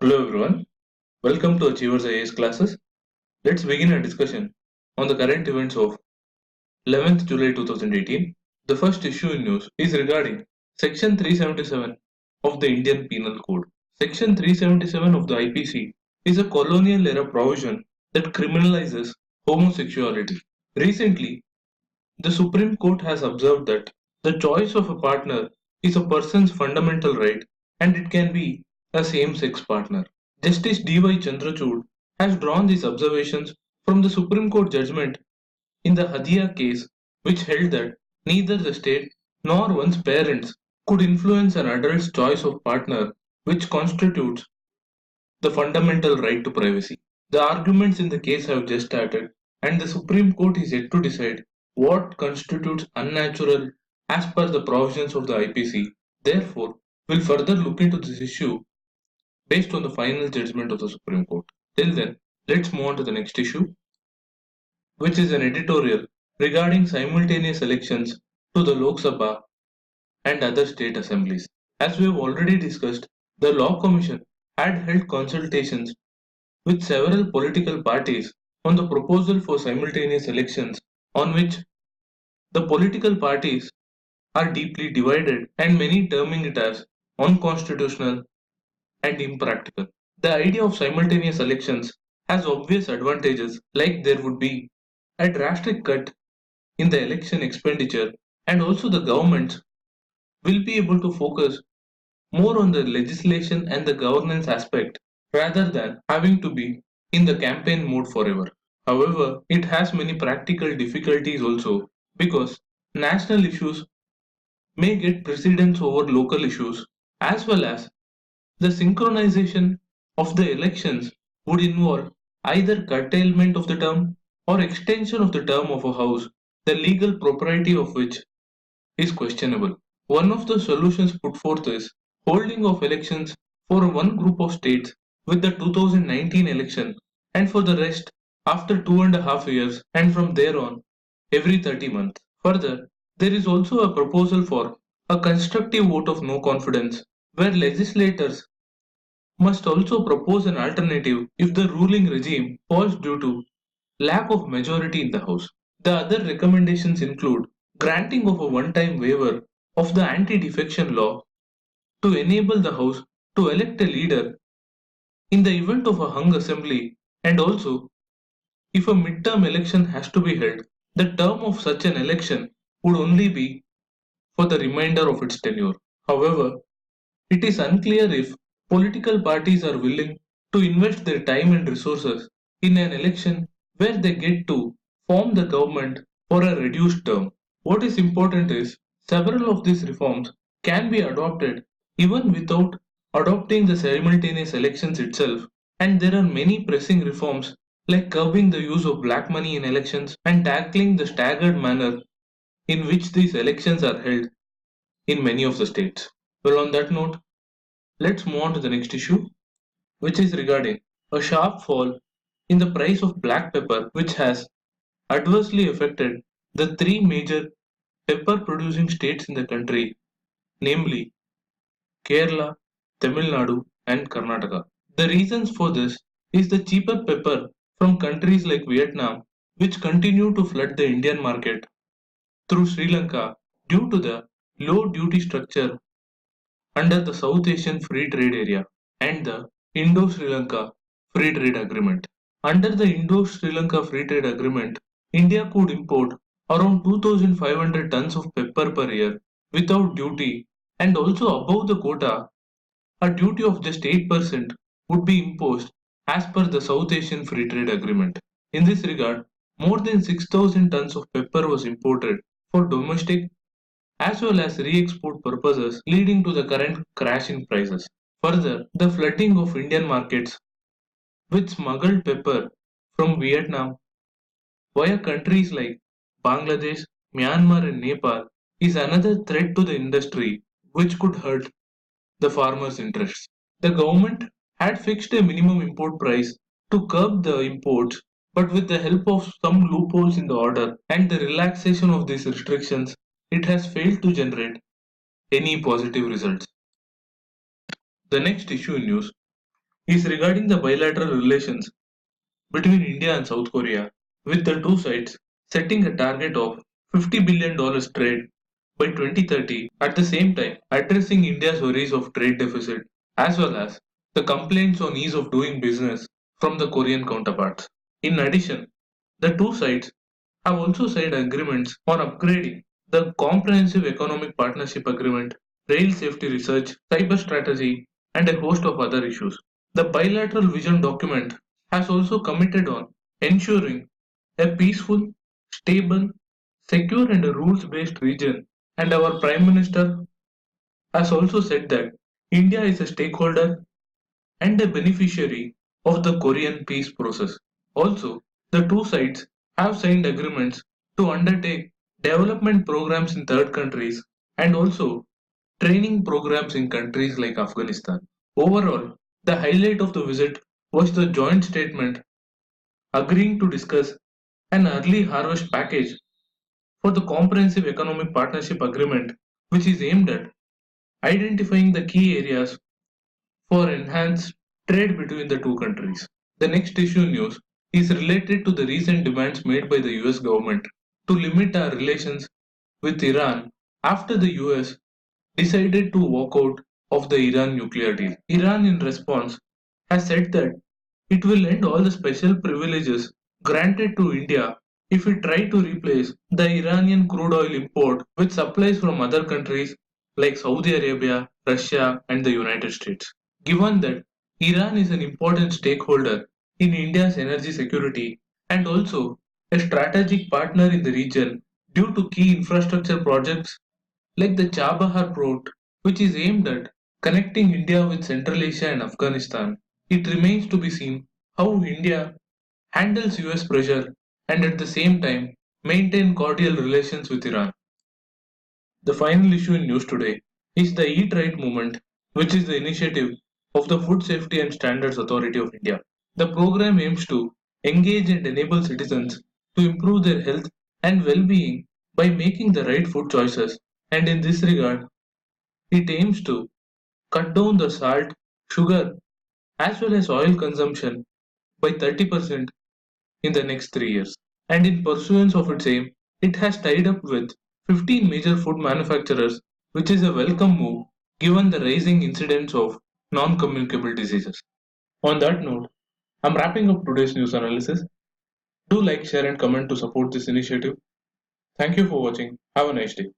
Hello everyone, welcome to Achievers IAS classes. Let's begin a discussion on the current events of 11th July 2018. The first issue in news is regarding Section 377 of the Indian Penal Code. Section 377 of the IPC is a colonial era provision that criminalizes homosexuality. Recently, the Supreme Court has observed that the choice of a partner is a person's fundamental right and it can be a same-sex partner. Justice D.Y. Chandrachud has drawn these observations from the Supreme Court judgment in the Hadia case, which held that neither the state nor one's parents could influence an adult's choice of partner, which constitutes the fundamental right to privacy. The arguments in the case have just started, and the Supreme Court is yet to decide what constitutes unnatural as per the provisions of the IPC. Therefore, we'll further look into this issue based on the final judgment of the Supreme Court. Till then, let's move on to the next issue, which is an editorial regarding simultaneous elections to the Lok Sabha and other state assemblies. As we have already discussed, the Law Commission had held consultations with several political parties on the proposal for simultaneous elections, on which the political parties are deeply divided and many terming it as unconstitutional and impractical. The idea of simultaneous elections has obvious advantages, like there would be a drastic cut in the election expenditure, and also the governments will be able to focus more on the legislation and the governance aspect rather than having to be in the campaign mode forever. However, it has many practical difficulties also because national issues may get precedence over local issues, as well as the synchronization of the elections would involve either curtailment of the term or extension of the term of a house, the legal propriety of which is questionable. One of the solutions put forth is holding of elections for one group of states with the 2019 election and for the rest after 2.5 years and from there on every 30 months. Further, there is also a proposal for a constructive vote of no confidence where legislators must also propose an alternative if the ruling regime falls due to lack of majority in the House. The other recommendations include granting of a one-time waiver of the anti-defection law to enable the House to elect a leader in the event of a hung assembly, and also if a midterm election has to be held, the term of such an election would only be for the remainder of its tenure. However, it is unclear if political parties are willing to invest their time and resources in an election where they get to form the government for a reduced term. What is important is several of these reforms can be adopted even without adopting the simultaneous elections itself, and there are many pressing reforms like curbing the use of black money in elections and tackling the staggered manner in which these elections are held in many of the states. Well, on that note, let's move on to the next issue, which is regarding a sharp fall in the price of black pepper, which has adversely affected the three major pepper producing states in the country, namely Kerala, Tamil Nadu, and Karnataka. The reasons for this is the cheaper pepper from countries like Vietnam, which continue to flood the Indian market through Sri Lanka due to the low duty structure under the South Asian Free Trade Area and the Indo-Sri Lanka Free Trade Agreement. Under the Indo-Sri Lanka Free Trade Agreement, India could import around 2,500 tons of pepper per year without duty, and also above the quota, a duty of just 8% would be imposed as per the South Asian Free Trade Agreement. In this regard, more than 6,000 tons of pepper was imported for domestic as well as re-export purposes, leading to the current crash in prices. Further, the flooding of Indian markets with smuggled pepper from Vietnam via countries like Bangladesh, Myanmar, and Nepal is another threat to the industry which could hurt the farmers' interests. The government had fixed a minimum import price to curb the imports, but with the help of some loopholes in the order and the relaxation of these restrictions, it has failed to generate any positive results. The next issue in news is regarding the bilateral relations between India and South Korea, with the two sides setting a target of $50 billion trade by 2030, at the same time addressing India's worries of trade deficit as well as the complaints on ease of doing business from the Korean counterparts. In addition, the two sides have also signed agreements on upgrading the Comprehensive Economic Partnership Agreement, rail safety research, cyber strategy, and a host of other issues. The bilateral vision document has also committed on ensuring a peaceful, stable, secure, and a rules based region. And our Prime Minister has also said that India is a stakeholder and a beneficiary of the Korean peace process. Also, the two sides have signed agreements to undertake development programs in third countries and also training programs in countries like Afghanistan. Overall, the highlight of the visit was the joint statement agreeing to discuss an early harvest package for the Comprehensive Economic Partnership Agreement, which is aimed at identifying the key areas for enhanced trade between the two countries. The next issue news is related to the recent demands made by the US government to limit our relations with Iran after the US decided to walk out of the Iran nuclear deal. Iran, in response, has said that it will end all the special privileges granted to India if we try to replace the Iranian crude oil import with supplies from other countries like Saudi Arabia, Russia, and the United States. Given that Iran is an important stakeholder in India's energy security and also a strategic partner in the region due to key infrastructure projects like the Chabahar port, which is aimed at connecting India with Central Asia and Afghanistan, it remains to be seen how India handles US pressure and at the same time maintain cordial relations with Iran. The final issue in news today is the Etrade Movement, which is the initiative of the Food Safety and Standards Authority of India. The program aims to engage and enable citizens to improve their health and well-being by making the right food choices, and in this regard it aims to cut down the salt, sugar, as well as oil consumption by 30% in the next 3 years. And in pursuance of its aim, it has tied up with 15 major food manufacturers, which is a welcome move given the rising incidence of non communicable diseases. On that note, I'm wrapping up today's news analysis. Do like, share, and comment to support this initiative. Thank you for watching. Have a nice day.